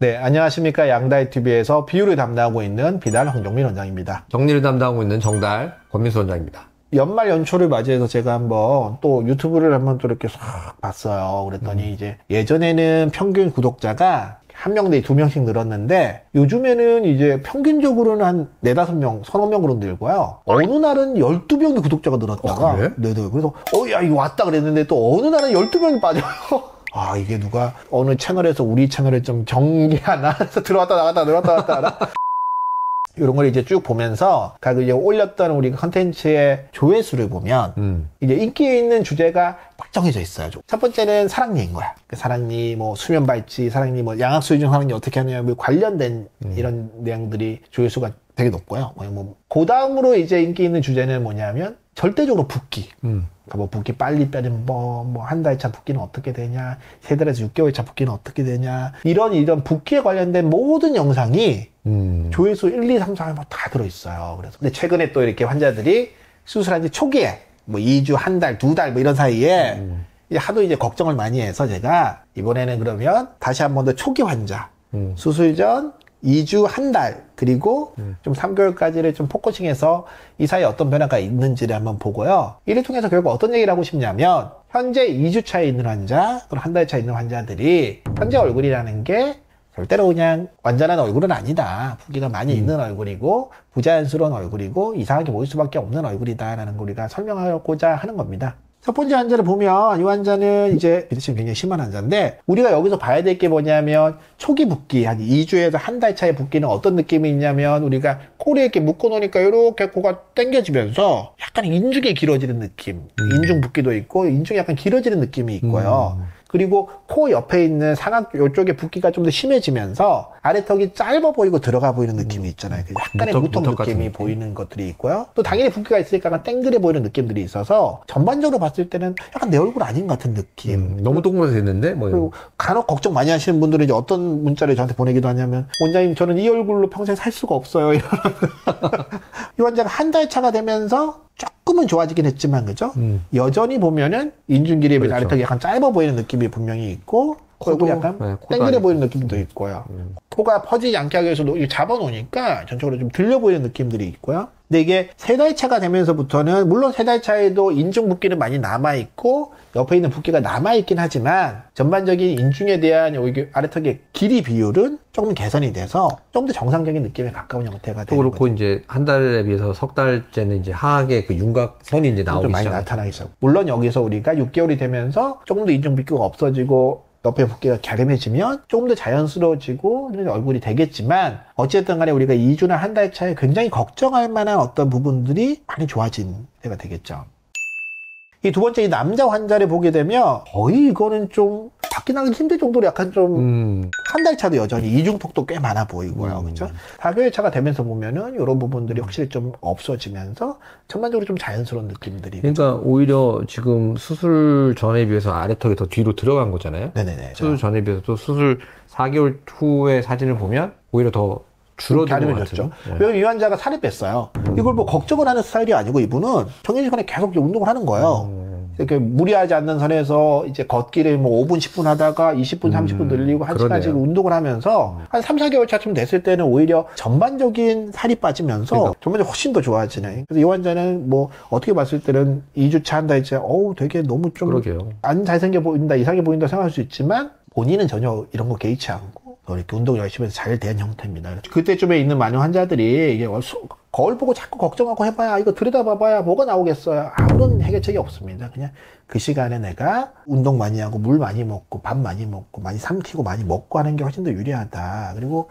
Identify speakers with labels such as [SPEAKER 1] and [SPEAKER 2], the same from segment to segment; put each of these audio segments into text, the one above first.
[SPEAKER 1] 네, 안녕하십니까. 양다이TV에서 비유를 담당하고 있는 비달 황정민 원장입니다.
[SPEAKER 2] 정리를 담당하고 있는 정달 권민수 원장입니다.
[SPEAKER 1] 연말 연초를 맞이해서 제가 한번 또 유튜브를 한번 또 이렇게 싹 봤어요. 그랬더니 이제 예전에는 평균 구독자가 한 명 내지 두 명씩 늘었는데 요즘에는 이제 평균적으로는 한 네다섯 명, 서너 명으로 늘고요. 어느 날은 12명의 구독자가 늘었다가
[SPEAKER 2] 그래?
[SPEAKER 1] 네네. 그래서 야 이거 왔다 그랬는데 또 어느 날은 12명이 빠져요. 아 이게 누가 어느 채널에서 우리 채널에 좀 정리하나 해서 들어왔다 나갔다 들어왔다 나갔다 하나? 이런 걸 이제 쭉 보면서 각 이제 올렸던 우리 컨텐츠의 조회수를 보면 이제 인기 있는 주제가 딱 정해져 있어요. 첫 번째는 사랑니인 거야. 사랑니, 뭐 수면 발치, 사랑니, 뭐 양악수유 중 사랑니 어떻게 하냐, 뭐 관련된 이런 내용들이 조회수가 되게 높고요. 그 다음으로 이제 인기 있는 주제는 뭐냐면 절대적으로 붓기. 그러니까 뭐 붓기 빨리 빼는 법, 뭐 한 달 차 붓기는 어떻게 되냐, 3달에서 6개월 차 붓기는 어떻게 되냐, 이런 붓기에 관련된 모든 영상이 조회수 1, 2, 3, 4, 다 들어있어요. 그래서 근데 최근에 또 이렇게 환자들이 수술한 지 초기에 뭐 2주, 한 달, 2달 뭐 이런 사이에 하도 이제 걱정을 많이 해서 제가 이번에는 그러면 다시 한 번 더 초기 환자 수술 전 2주, 한 달, 그리고 좀 3개월까지를 좀 포커싱해서 이 사이에 어떤 변화가 있는지를 한번 보고요. 이를 통해서 결국 어떤 얘기를 하고 싶냐면, 현재 2주 차에 있는 환자, 또는 한 달 차에 있는 환자들이 현재 얼굴이라는 게 절대로 그냥 완전한 얼굴은 아니다. 붓기가 많이 있는 얼굴이고, 부자연스러운 얼굴이고, 이상하게 보일 수밖에 없는 얼굴이다라는 걸 우리가 설명하고자 하는 겁니다. 첫 번째 환자를 보면 이 환자는 이제 비대칭이 굉장히 심한 환자인데 우리가 여기서 봐야 될 게 뭐냐면 초기 붓기 한 2주에서 한 달 차의 붓기는 어떤 느낌이 있냐면 우리가 코를 이렇게 묶어 놓으니까 이렇게 코가 당겨지면서 약간 인중이 길어지는 느낌, 인중 붓기도 있고 인중이 약간 길어지는 느낌이 있고요. 그리고 코 옆에 있는 상악 요쪽에 붓기가 좀 더 심해지면서 아래턱이 짧아 보이고 들어가 보이는 느낌이 있잖아요. 약간의 무턱 느낌이 보이는 것들이 있고요. 또 당연히 붓기가 있으니까 약간 땡그레 보이는 느낌들이 있어서 전반적으로 봤을 때는 약간 내 얼굴 아닌 것 같은 느낌.
[SPEAKER 2] 너무 동그래서 있는데 뭐.
[SPEAKER 1] 그리고 간혹 걱정 많이 하시는 분들은 이제 어떤 문자를 저한테 보내기도 하냐면 원장님 저는 이 얼굴로 평생 살 수가 없어요. 이 환자가 한 달 차가 되면서 조금은 좋아지긴 했지만 그죠? 여전히 보면은 인중 길이에 비해서 아래턱이 약간 짧아 보이는 느낌이 분명히 있고 얼굴이 약간 땡그레 보이는 느낌도 있고요. 코가 퍼지지 않게 하기 위해서 잡아놓으니까 전적으로 좀 들려 보이는 느낌들이 있고요. 근데 이게 3달 차가 되면서부터는 물론 3달 차에도 인중 붓기는 많이 남아있고 옆에 있는 붓기가 남아있긴 하지만 전반적인 인중에 대한 여기 아래턱의 길이 비율은 조금 개선이 돼서 좀 더 정상적인 느낌에 가까운 형태가 되는
[SPEAKER 2] 그렇고
[SPEAKER 1] 거죠.
[SPEAKER 2] 이제 한 달에 비해서 석 달째는 이제 하악의 그 윤곽선이 이제 나오기
[SPEAKER 1] 좀 많이 나타나기 시작. 물론 여기서 우리가 6개월이 되면서 조금 더 인중 붓기가 없어지고 옆에 붓기가 갸름해지면 조금 더 자연스러워지고 얼굴이 되겠지만 어쨌든 간에 우리가 2주나 한 달 차에 굉장히 걱정할 만한 어떤 부분들이 많이 좋아진 때가 되겠죠. 이 두 번째 이 남자 환자를 보게 되면 거의 이거는 좀 밖에 나가기 힘들 정도로 약간 좀 한 달 차도 여전히 이중턱도 꽤 많아 보이고요. 그렇죠? 4개월 차가 되면서 보면은 이런 부분들이 확실히 좀 없어지면서 전반적으로 좀 자연스러운 느낌들이.
[SPEAKER 2] 그러니까 오히려 지금 수술 전에 비해서 아래턱이 더 뒤로 들어간 거잖아요.
[SPEAKER 1] 네네네.
[SPEAKER 2] 수술 전에 비해서 또 수술 4개월 후의 사진을 보면 오히려 더 줄어든 것 같아요.
[SPEAKER 1] 왜냐면 이 환자가 살을 뺐어요. 이걸 뭐 걱정을 하는 스타일이 아니고 이분은 정해진 시간에 계속 운동을 하는 거예요. 이렇게 무리하지 않는 선에서 이제 걷기를 뭐 5분, 10분 하다가 20분, 30분 늘리고 1시간씩 운동을 하면서 한 3, 4개월 차쯤 됐을 때는 오히려 전반적인 살이 빠지면서 전반적으로 훨씬 더 좋아지네. 그래서 이 환자는 뭐 어떻게 봤을 때는 2주 차, 한 달째 되게 너무 좀 안 잘생겨 보인다, 이상해 보인다 생각할 수 있지만 본인은 전혀 이런 거 개의치 않고 이렇게 운동 열심히 해서 잘 된 형태입니다. 그때쯤에 있는 많은 환자들이 이게 거울 보고 자꾸 걱정하고 해봐야 이거 들여다봐봐야 뭐가 나오겠어요. 아무런 해결책이 없습니다. 그냥 그 시간에 내가 운동 많이 하고 물 많이 먹고 밥 많이 먹고 많이 삼키고 많이 먹고 하는 게 훨씬 더 유리하다. 그리고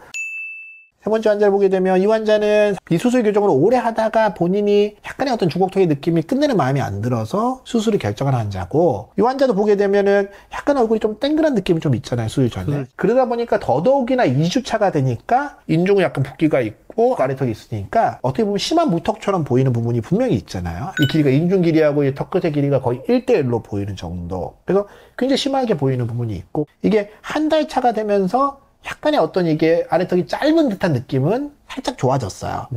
[SPEAKER 1] 세 번째 환자를 보게 되면 이 환자는 비수술 교정을 오래 하다가 본인이 약간의 어떤 주걱턱의 느낌이 끝내는 마음이 안 들어서 수술을 결정한 환자고, 이 환자도 보게 되면은 약간 얼굴이 좀 땡그란 느낌이 좀 있잖아요, 수술 전에. 그러다 보니까 더더욱이나 2주 차가 되니까 인중은 약간 붓기가 있고 아래턱이 있으니까 어떻게 보면 심한 무턱처럼 보이는 부분이 분명히 있잖아요. 이 길이가 인중 길이하고 이 턱 끝의 길이가 거의 1대1로 보이는 정도. 그래서 굉장히 심하게 보이는 부분이 있고, 이게 한 달 차가 되면서 약간의 어떤 이게 아래턱이 짧은 듯한 느낌은 살짝 좋아졌어요.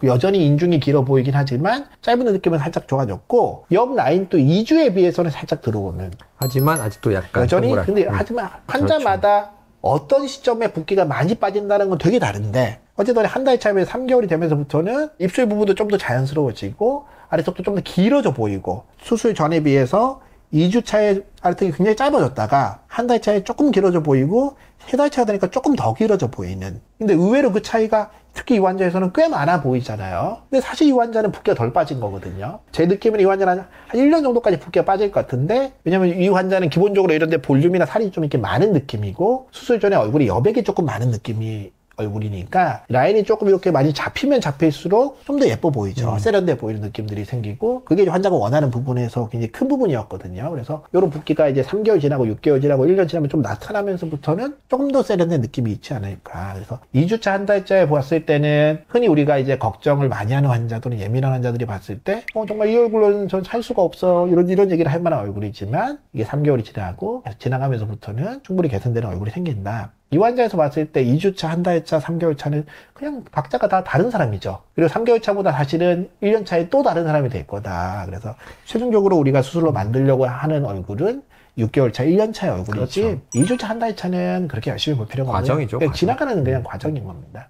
[SPEAKER 1] 여전히 인중이 길어 보이긴 하지만 짧은 느낌은 살짝 좋아졌고, 옆 라인 또 2주에 비해서는 살짝 들어오는.
[SPEAKER 2] 하지만 아직도 약간
[SPEAKER 1] 여전히
[SPEAKER 2] 동그랗.
[SPEAKER 1] 근데 하지만 환자마다 어떤 시점에 붓기가 많이 빠진다는 건 되게 다른데 어쨌든 한 달 차에 3개월이 되면서부터는 입술 부분도 좀 더 자연스러워지고 아래쪽도 좀 더 길어져 보이고 수술 전에 비해서 2주 차에 아래턱이 굉장히 짧아졌다가 한 달 차에 조금 길어져 보이고 3달 차가 되니까 조금 더 길어져 보이는. 근데 의외로 그 차이가 특히 이 환자에서는 꽤 많아 보이잖아요. 근데 사실 이 환자는 붓기가 덜 빠진 거거든요. 제 느낌은 이 환자는 한 1년 정도까지 붓기가 빠질 것 같은데 왜냐면 이 환자는 기본적으로 이런데 볼륨이나 살이 좀 이렇게 많은 느낌이고 수술 전에 얼굴이 여백이 조금 많은 느낌이 얼굴이니까 라인이 조금 이렇게 많이 잡히면 잡힐수록 좀 더 예뻐 보이죠. 세련돼 보이는 느낌들이 생기고 그게 환자가 원하는 부분에서 굉장히 큰 부분이었거든요. 그래서 이런 붓기가 이제 3개월 지나고 6개월 지나고 1년 지나면 좀 나타나면서부터는 조금 더 세련된 느낌이 있지 않을까. 그래서 2주차 한 달째에 봤을 때는 흔히 우리가 이제 걱정을 많이 하는 환자 또는 예민한 환자들이 봤을 때 정말 이 얼굴은 전 살 수가 없어 이런 얘기를 할 만한 얼굴이지만 이게 3개월이 지나고 지나가면서부터는 충분히 개선되는 얼굴이 생긴다. 이 환자에서 봤을 때 2주차, 한 달차, 3개월 차는 그냥 각자가 다 다른 사람이죠. 그리고 3개월 차보다 사실은 1년 차에 또 다른 사람이 될 거다. 그래서 최종적으로 우리가 수술로 만들려고 하는 얼굴은 6개월 차, 1년 차의 얼굴이지 그렇죠. 2주차, 한 달 차는 그렇게 열심히 볼 필요가 없는
[SPEAKER 2] 과정이죠.
[SPEAKER 1] 그냥 지나가는 그냥 과정인 겁니다.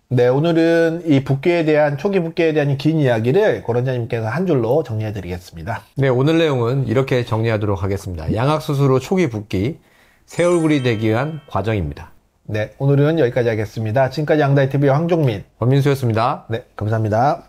[SPEAKER 1] 네, 오늘은 이 붓기에 대한 초기 붓기에 대한 긴 이야기를 고런자님께서 한 줄로 정리해 드리겠습니다.
[SPEAKER 2] 네, 오늘 내용은 이렇게 정리하도록 하겠습니다. 양악수술 후 초기 붓기 새 얼굴이 되기 위한 과정입니다.
[SPEAKER 1] 네, 오늘은 여기까지 하겠습니다. 지금까지 양다이TV의 황종민,
[SPEAKER 2] 권민수였습니다.
[SPEAKER 1] 네, 감사합니다.